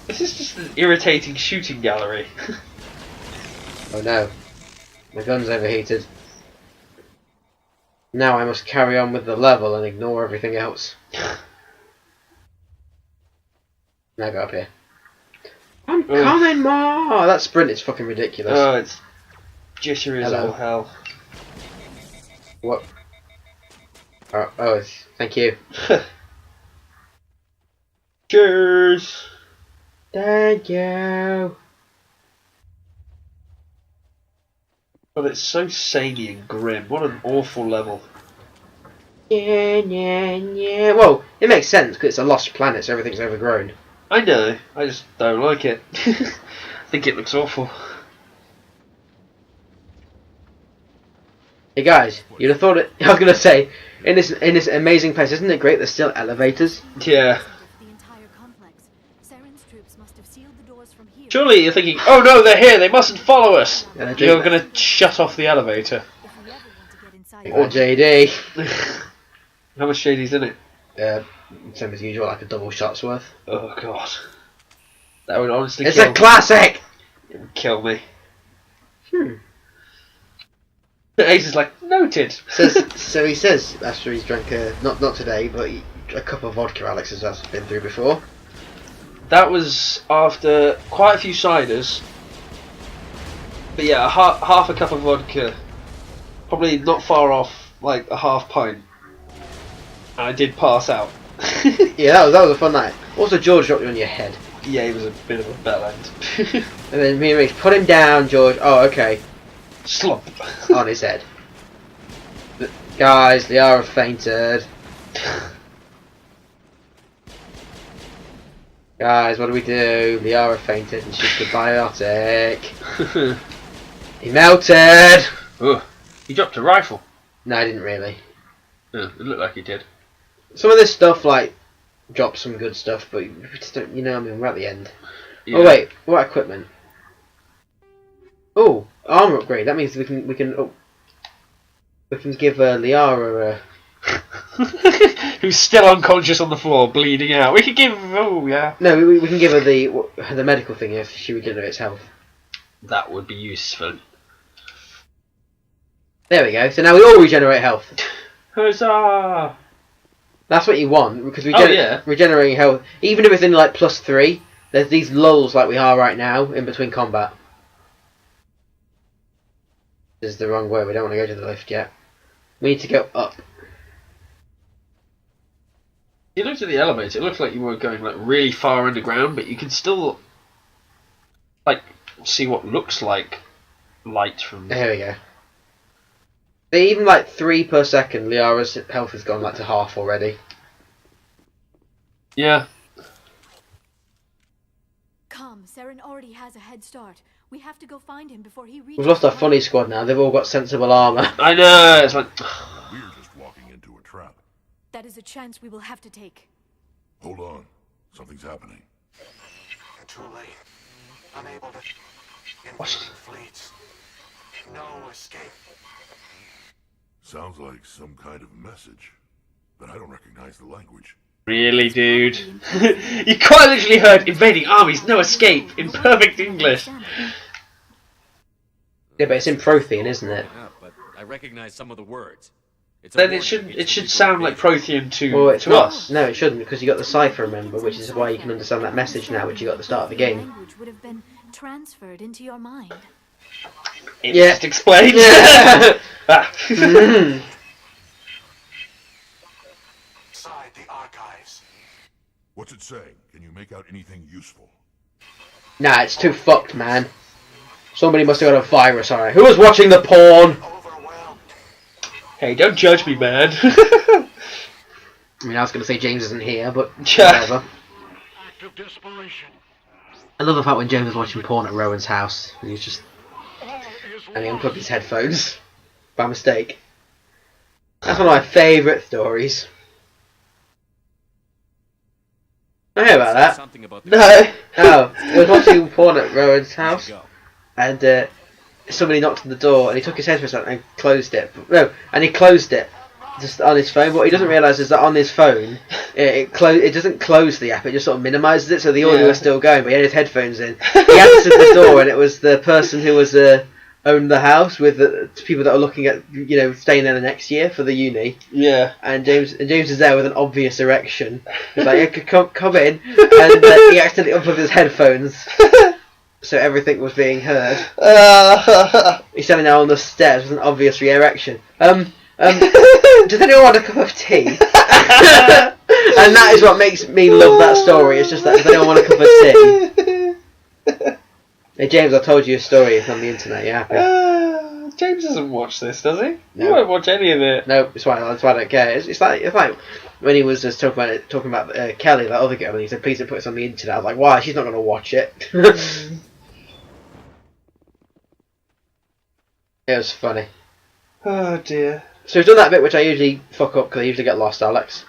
This is just an irritating shooting gallery. Oh no. My gun's overheated. Now I must carry on with the level and ignore everything else. Now go up here. I'm coming more! That sprint is fucking ridiculous. Oh, it's jittery as all hell. What? Oh, thank you. Cheers! Thank you. But it's so samey and grim. What an awful level. Yeah. Well, it makes sense because it's a lost planet, so everything's overgrown. I know. I just don't like it. I think it looks awful. Hey guys, you'd have thought it. I was gonna say, in this amazing place, isn't it great? There's still elevators. Yeah. The entire complex. Saren's troops must have sealed the doors from here. Surely you're thinking, oh no, they're here. They mustn't follow us. Yeah, You're gonna shut off the elevator. If we ever want to get inside Or JD. How much JD's in it? Same as usual, like a double shot's worth. Oh god. That would honestly It's kill a classic! It would kill me. Ace is like, noted. So he says after he's drank not today, but a cup of vodka Alex has been through before. That was after quite a few ciders. But yeah, half a cup of vodka. Probably not far off, like a half pint. And I did pass out. Yeah, that was a fun night. Also, George dropped you on your head. Yeah, he was a bit of a bell end. And then me and Reese put him down, George. Oh, okay. Slump. On his head. But guys, Liara fainted. Guys, what do we do? Liara fainted and she's biotic. He melted! Ugh. He dropped a rifle. No, I didn't really. Yeah, it looked like he did. Some of this stuff, like, drops some good stuff, but we just don't, you know, I mean, we're at the end. Yeah. Oh wait, what equipment? Oh, armor upgrade. That means we can give Liara Who's still unconscious on the floor, bleeding out. We could give. Oh yeah. no, we can give her the medical thing if she regenerates health. That would be useful. There we go. So now we all regenerate health. Huzzah! That's what you want because yeah. regenerating health, even if it's in like +3, there's these lulls like we are right now in between combat. This is the wrong way. We don't want to go to the lift yet. We need to go up. You looked at the elevator. It looked like you were going like really far underground, but you can still like see what looks like light from. There we go. Even like 3 per second, Liara's health has gone like to half already. Yeah. Come, Saren already has a head start. We have to go find him before he reaches. We've lost our funny squad now. They've all got sensible armor. I know. It's like. We're just walking into a trap. That is a chance we will have to take. Hold on. Something's happening. Too late. Unable to. What? Fleets. No escape. Sounds like some kind of message, but I don't recognize the language. Really, dude? You quite literally heard invading armies, no escape in perfect English. Yeah, but it's in Prothean, isn't it? Yeah, but I recognize some of the words. It's a Then warning it should to sound like Prothean Well, it's to not. us. No, it shouldn't, because you got the cipher, remember, which is why you can understand that message now, which you got at the start of the game. Language would have been transferred into your mind. It Yeah. just explains. Yeah. Ah. Mm. Inside the archives. What's it saying? Can you make out anything useful? Nah, it's too fucked, man. Somebody must have got a virus on it. Who was watching the porn? Overwhelmed. Hey, don't judge me, man. I mean, I was going to say James isn't here, but Yeah. whatever. Act of desperation. I love the fact when James was watching porn at Rowan's house, and he's just... All is and he lost. unplugged his headphones. By mistake. That's one of my favourite stories. I hear about that. Something about the No. Oh, I was watching porn at Rowan's house, Go. and somebody knocked on the door, and he took his headphones out and closed it. No, and he closed it. just on his phone. What he doesn't realise is that on his phone, it doesn't close the app. It just sort of minimises it, so the audio is still going. But he had his headphones in. He answered the door, and it was the person who was owned the house with the people that are looking at staying there the next year for the uni. Yeah. And James is there with an obvious erection. He's like, yeah, come in, and he accidentally unplugged his headphones. So everything was being heard. He's standing there on the steps with an obvious erection. Does anyone want a cup of tea? And that is what makes me love that story. It's just that, does anyone want a cup of tea? Hey James, I told you a story. It's on the internet. You happy? James doesn't watch this, does he? No. He won't watch any of it. No, that's why I don't care. It's like when he was just talking about Kelly, that other girl, and he said, "Please don't put this on the internet." I was like, "Why? She's not going to watch it." It was funny. Oh dear. So we've done that bit which I usually fuck up because I usually get lost, Alex.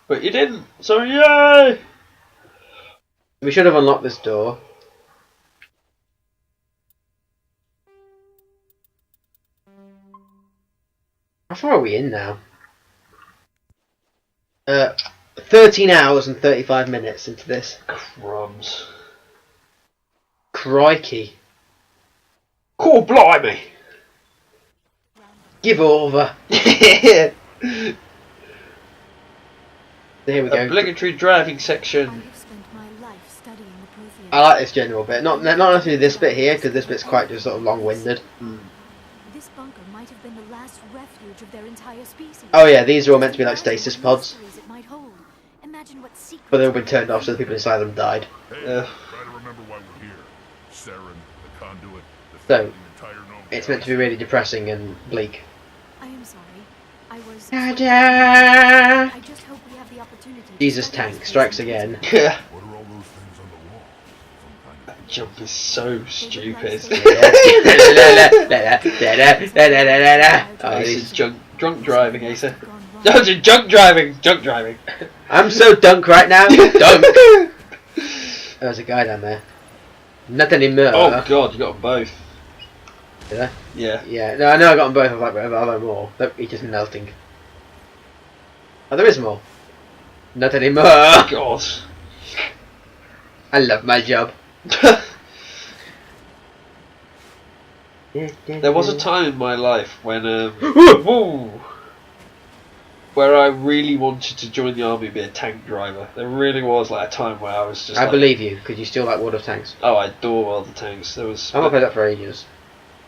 But you didn't, so yay! We should have unlocked this door. How far are we in now? 13 hours and 35 minutes into this. Crumbs. Crikey. Cool, blimey! Give over. Here we go. Obligatory driving section. I've spent my life studying the Prothean. I like this general bit. Not necessarily this bit here, because this bit's quite just sort of long-winded. This bunker might have been the last refuge of their entire species. Oh yeah, these are all meant to be like stasis pods. It might hold. Imagine what secrets But they've all been turned off so the people inside them died. Hey, try to remember why we're here. Saren, the conduit, the So, entire gnome it's meant to be really depressing and bleak. I am sorry. I was. Ta-da! I just hope we have the opportunity. to Jesus study tank this strikes place. again. Yeah. What are all those things on the wall? Some kind of Jump is so stupid. Oh, Ace these- is drunk driving, Asa. No, junk driving! Junk driving! I'm so dunk right now. Dunk. There's a guy down there. Not anymore. Oh god, you got them both. Did I? Yeah. Yeah. No, I know I got them both. I was like, are there more? Nope, he's just melting. Oh, there is more. Not anymore. God. I love my job. There was a time in my life when, woo, where I really wanted to join the army and be a tank driver. There really was like a time where I was just I like, believe you, because you still like World of Tanks. oh, I adore World of Tanks. There was, I've not played that for ages.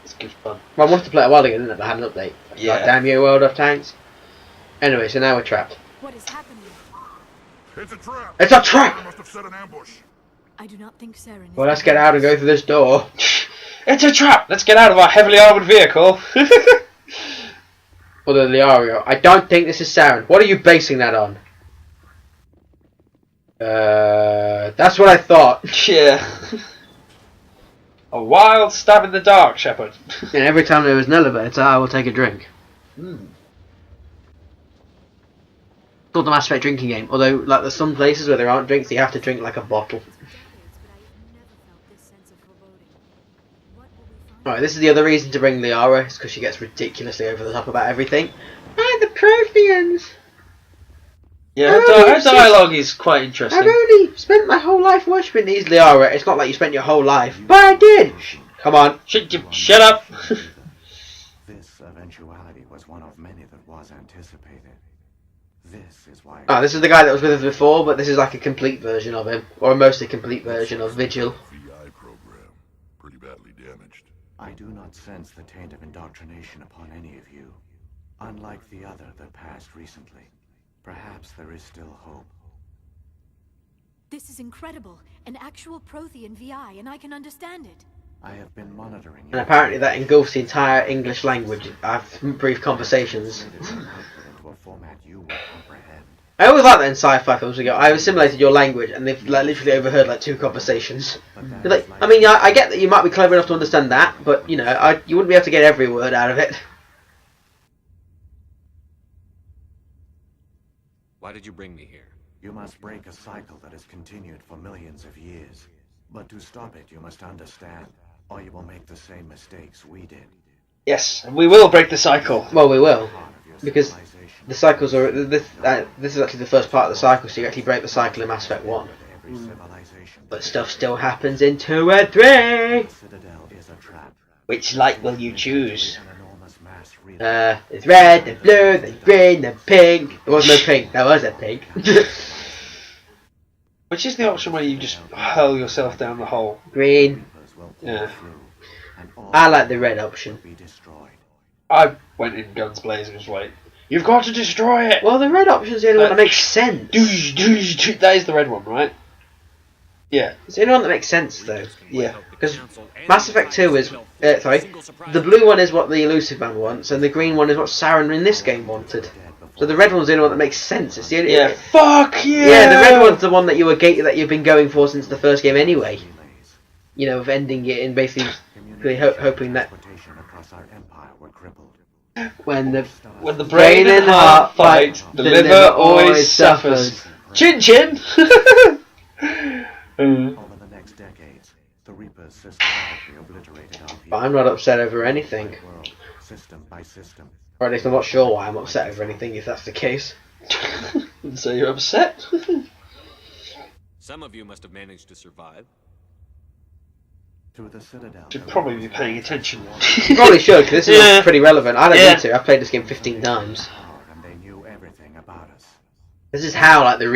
it's good fun. Well, I wanted to play it a while ago, didn't it? But I had an update. Yeah. God damn you, World of Tanks. Anyway, so now we're trapped. What is happening? It's a trap! It's a trap! Saren must have set an ambush. I do not think Saren is. Well, let's get out and go through this door. It's a trap! Let's get out of our heavily armoured vehicle! Although the Ario, I don't think this is Saren. What are you basing that on? That's what I thought. Yeah. A wild stab in the dark, Shepard. And every time there was an elevator, I will take a drink. It's called the Mass Effect drinking game. Although, like, there's some places where there aren't drinks, you have to drink like a bottle. But I have never felt this sense of foreboding. What will we find? Alright, this is the other reason to bring Liara, is because she gets ridiculously over the top about everything. Ah, the Protheans! Yeah, Oh, her dialogue is quite interesting. I've only spent my whole life worshipping these Liara. It's not like you spent your whole life. But I did! Come on. Shut up! This eventuality was one of many that was anticipated. This is why... Oh, this is the guy that was with us before, but this is like a complete version of him. Or a mostly complete version of Vigil. VI program. Pretty badly damaged. I do not sense the taint of indoctrination upon any of you. Unlike the other that passed recently. Perhaps there is still hope. This is incredible. An actual Prothean VI, and I can understand it. I have been monitoring you. And apparently that engulfs the entire English language. I have brief conversations. Into a format you will comprehend. I always like that in sci-fi films. We go, I assimilated your language, and they've like, literally overheard like 2 conversations. You're like, I mean, I get that you might be clever enough to understand that, but you know, you wouldn't be able to get every word out of it. Why did you bring me here? You must break a cycle that has continued for millions of years. But to stop it, you must understand, or you will make the same mistakes we did. Yes, and we will break the cycle. Well, we will. Part of your because the cycles are this is actually the first part of the cycle, so you actually break the cycle in Mass Effect 1. But stuff still happens in 2 and 3. Citadel is a trap. Which light will you choose? An enormous mass relay. There's red, there's blue, there's green, there's pink. There was no pink. There was a pink. Which is the option where you just hurl yourself down the hole? Green. Yeah. I like the red option. Be destroyed. I went in guns blazing, was like, you've got to destroy it! Well, the red option's the only one that makes sense. That is the red one, right? Yeah. It's the only one that makes sense, though. Yeah. Because Mass Effect 2 is... the blue one is what the Elusive Man wants, and the green one is what Saren in this game wanted. So the red one's the only one that makes sense. It's the only... Yeah, fuck yeah! Yeah, the red one's the one that you've been going for since the first game anyway. You know, of ending it and basically hoping that Across our empire were crippled. When the brain and heart fight, the liver always suffers. Chin chin! Over the next decades, the Reapers systematically obliterated our people. But I'm not upset over anything. World, system by system. Or at least I'm not sure why I'm upset over anything, if that's the case. So you're upset? Some of you must have managed to survive. Through the Citadel. Should probably be paying attention. You probably should, because this is Yeah. pretty relevant. I don't Yeah. need to. I've played this game 15 times. And they knew everything about us. This is how, like, the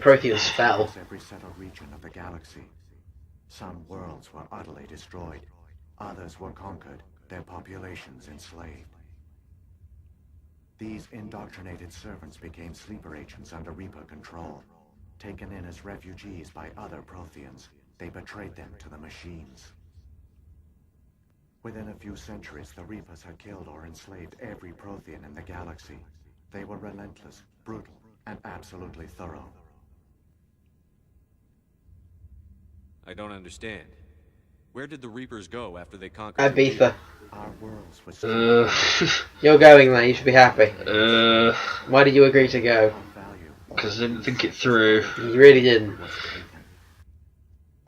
Protheans fell. Every settled region of the galaxy. Some worlds were utterly destroyed. Others were conquered, their populations enslaved. These indoctrinated servants became sleeper agents under Reaper control. Taken in as refugees by other Protheans, they betrayed them to the machines. Within a few centuries, the Reapers had killed or enslaved every Prothean in the galaxy. They were relentless, brutal, and absolutely thorough. I don't understand. Where did the Reapers go after they conquered Ibiza. Our worlds were You're going there, you should be happy. Uh, Why did you agree to go? value because I didn't think it through. You really didn't. was taken.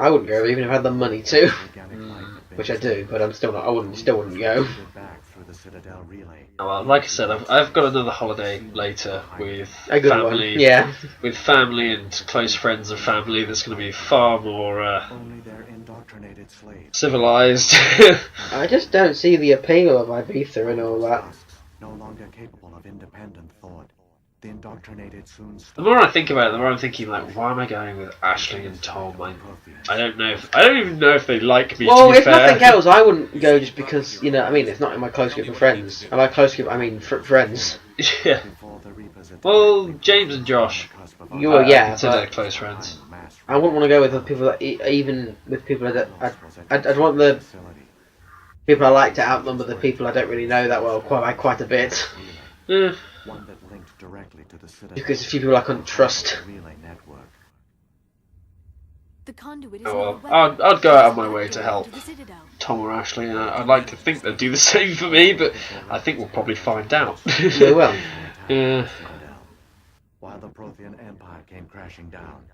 I wouldn't go even if I had the money to. Organic life had been Which I do, but I'm still not. I still wouldn't go. distributed back through the Citadel relay. Well, like I said, I've got another holiday later with A good family. one. Yeah. With family and close friends of family that's going to be far more Only their indoctrinated slaves. civilized. I just don't see the appeal of Ibiza and all that. No longer capable of independent thought. The indoctrinated soon The stopped. more I think about it, the more I'm thinking, like, why am I going with Ashley and Tom? I don't know. I don't even know if they like me. Well, to be if fair. nothing else, I wouldn't go just because, you know, I mean, it's not in my close group of friends. And my close group, I mean, friends. Yeah. Before the Reapers attacked, Well, they were James and Josh. on the cusp of You are, I yeah, consider but they're close friends. mass I wouldn't want to go with the people that, even with people that, I'd want the facility. people I like to outnumber the people I don't really know that well by quite a bit. Eh, One that linked directly to the Citadel. Because there's a few people I couldn't trust. relay network. The conduit is Oh, not well, a weapon. I'd go out of It's my an way upgrade to help. the Citadel. Tom or Ashley. I'd like to think they'd do the same for me, but I think we'll probably find out. Yeah, well. Yeah. Citadel. While the Prothean Empire came crashing down,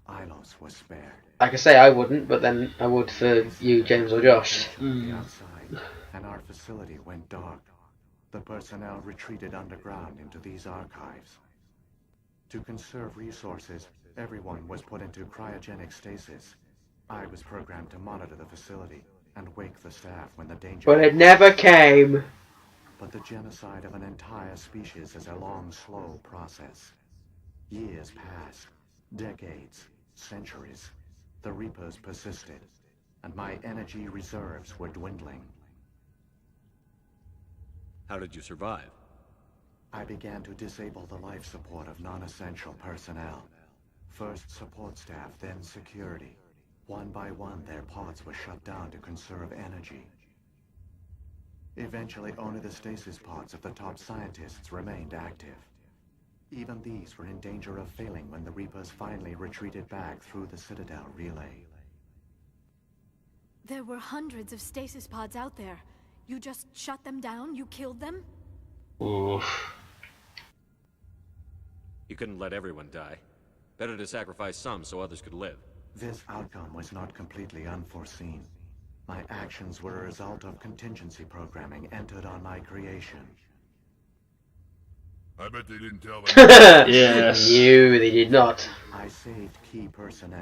Ilos was spared. Like I say, I wouldn't, but then I would for you, James or Josh. The outside, and our facility went dark. The personnel retreated underground into these archives. To conserve resources, everyone was put into cryogenic stasis. I was programmed to monitor the facility and wake the staff when the danger... But it never came. But the genocide of an entire species is a long, slow process. Years passed, decades, centuries. The Reapers persisted, and my energy reserves were dwindling. How did you survive? I began to disable the life support of non-essential personnel. First support staff, then security. One by one, their pods were shut down to conserve energy. Eventually, only the stasis pods of the top scientists remained active. Even these were in danger of failing when the Reapers finally retreated back through the Citadel relay. There were hundreds of stasis pods out there. You just shut them down? You killed them? Oof. You couldn't let everyone die. Better to sacrifice some so others could live. This outcome was not completely unforeseen. My actions were a result of contingency programming entered on my creation. I bet they didn't tell them. Yes. No, they did not. I saved key personnel.